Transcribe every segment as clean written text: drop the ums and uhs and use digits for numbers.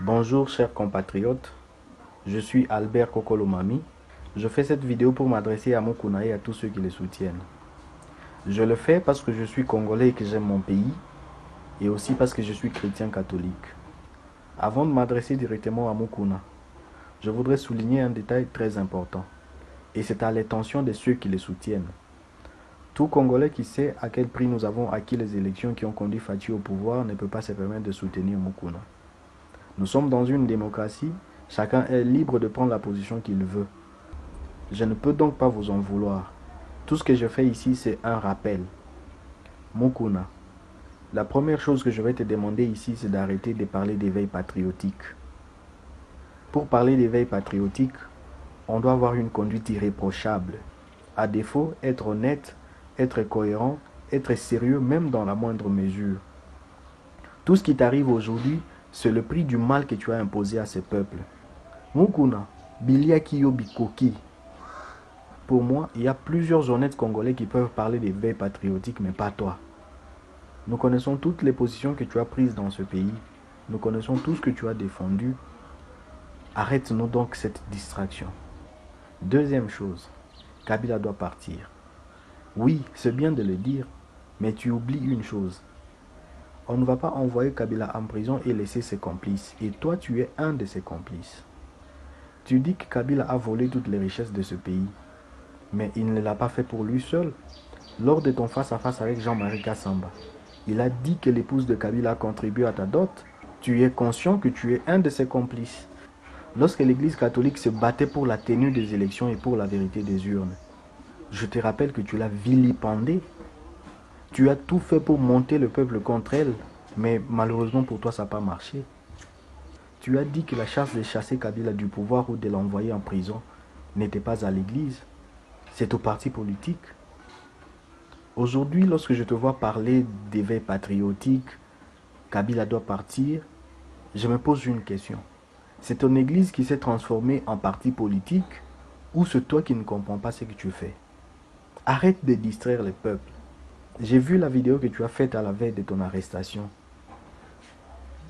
Bonjour chers compatriotes, je suis Albert Kokolomami. Je fais cette vidéo pour m'adresser à Mukuna et à tous ceux qui les soutiennent. Je le fais parce que je suis congolais et que j'aime mon pays, et aussi parce que je suis chrétien catholique. Avant de m'adresser directement à Mukuna, je voudrais souligner un détail très important, et c'est à l'intention de ceux qui les soutiennent. Tout Congolais qui sait à quel prix nous avons acquis les élections qui ont conduit Faty au pouvoir ne peut pas se permettre de soutenir Mukuna. Nous sommes dans une démocratie, chacun est libre de prendre la position qu'il veut. Je ne peux donc pas vous en vouloir. Tout ce que je fais ici, c'est un rappel. Mukuna, la première chose que je vais te demander ici, c'est d'arrêter de parler d'éveil patriotique. Pour parler d'éveil patriotique, on doit avoir une conduite irréprochable. À défaut, être honnête, être cohérent, être sérieux, même dans la moindre mesure. Tout ce qui t'arrive aujourd'hui, c'est le prix du mal que tu as imposé à ces peuples. Mukuna, Biliaki Yobikoki. Pour moi, il y a plusieurs honnêtes Congolais qui peuvent parler d'éveil patriotique, mais pas toi. Nous connaissons toutes les positions que tu as prises dans ce pays. Nous connaissons tout ce que tu as défendu. Arrête-nous donc cette distraction. Deuxième chose, Kabila doit partir. Oui, c'est bien de le dire, mais tu oublies une chose. On ne va pas envoyer Kabila en prison et laisser ses complices. Et toi, tu es un de ses complices. Tu dis que Kabila a volé toutes les richesses de ce pays. Mais il ne l'a pas fait pour lui seul. Lors de ton face-à-face avec Jean-Marie Kassamba, il a dit que l'épouse de Kabila a contribué à ta dot. Tu es conscient que tu es un de ses complices. Lorsque l'Église catholique se battait pour la tenue des élections et pour la vérité des urnes, je te rappelle que tu l'as vilipendée. Tu as tout fait pour monter le peuple contre elle, mais malheureusement pour toi, ça n'a pas marché. Tu as dit que la chasse de chasser Kabila du pouvoir ou de l'envoyer en prison n'était pas à l'Église, c'est au parti politique. Aujourd'hui, lorsque je te vois parler d'éveil patriotique, Kabila doit partir, je me pose une question. C'est ton Église qui s'est transformée en parti politique ou c'est toi qui ne comprends pas ce que tu fais? Arrête de distraire le peuple. J'ai vu la vidéo que tu as faite à la veille de ton arrestation.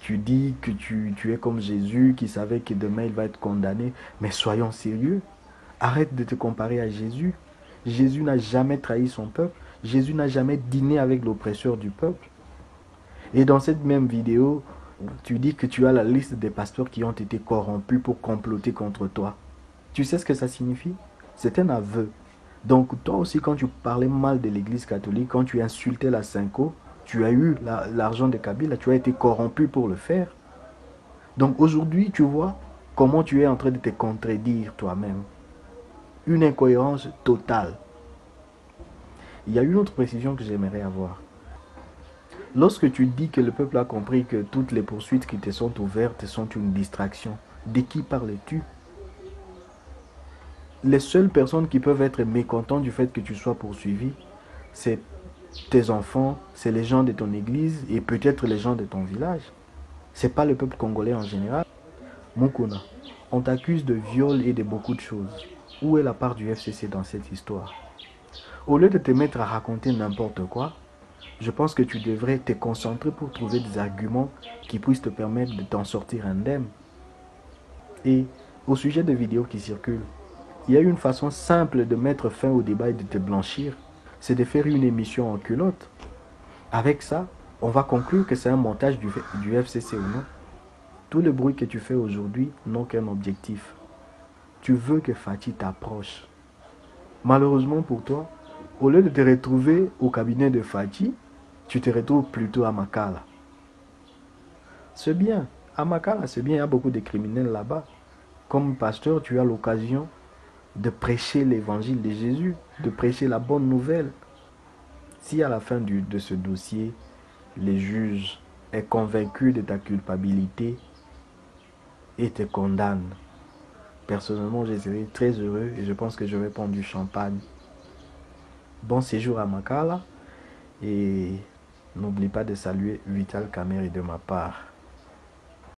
Tu dis que tu es comme Jésus qui savait que demain il va être condamné. Mais soyons sérieux. Arrête de te comparer à Jésus. Jésus n'a jamais trahi son peuple. Jésus n'a jamais dîné avec l'oppresseur du peuple. Et dans cette même vidéo, tu dis que tu as la liste des pasteurs qui ont été corrompus pour comploter contre toi. Tu sais ce que ça signifie? C'est un aveu. Donc toi aussi, quand tu parlais mal de l'Église catholique, quand tu insultais la Cinco, tu as eu l'argent de Kabila, tu as été corrompu pour le faire. Donc aujourd'hui, tu vois comment tu es en train de te contredire toi-même. Une incohérence totale. Il y a une autre précision que j'aimerais avoir. Lorsque tu dis que le peuple a compris que toutes les poursuites qui te sont ouvertes sont une distraction, de qui parles-tu? Les seules personnes qui peuvent être mécontentes du fait que tu sois poursuivi, c'est tes enfants, c'est les gens de ton église et peut-être les gens de ton village. C'est pas le peuple congolais en général. Mukuna, on t'accuse de viol et de beaucoup de choses. Où est la part du FCC dans cette histoire? Au lieu de te mettre à raconter n'importe quoi, je pense que tu devrais te concentrer pour trouver des arguments qui puissent te permettre de t'en sortir indemne. Et au sujet des vidéos qui circulent, il y a une façon simple de mettre fin au débat et de te blanchir, c'est de faire une émission en culotte. Avec ça, on va conclure que c'est un montage du FCC ou non. Tout le bruit que tu fais aujourd'hui n'a qu'un objectif. Tu veux que Faty t'approche. Malheureusement pour toi, au lieu de te retrouver au cabinet de Faty, tu te retrouves plutôt à Makala. C'est bien, à Makala c'est bien, il y a beaucoup de criminels là-bas. Comme pasteur, tu as l'occasion de prêcher l'évangile de Jésus, de prêcher la bonne nouvelle. Si à la fin de ce dossier, le juge est convaincu de ta culpabilité et te condamne, personnellement, je serai très heureux et je pense que je vais prendre du champagne. Bon séjour à Makala et n'oublie pas de saluer Vital Kamerhe de ma part.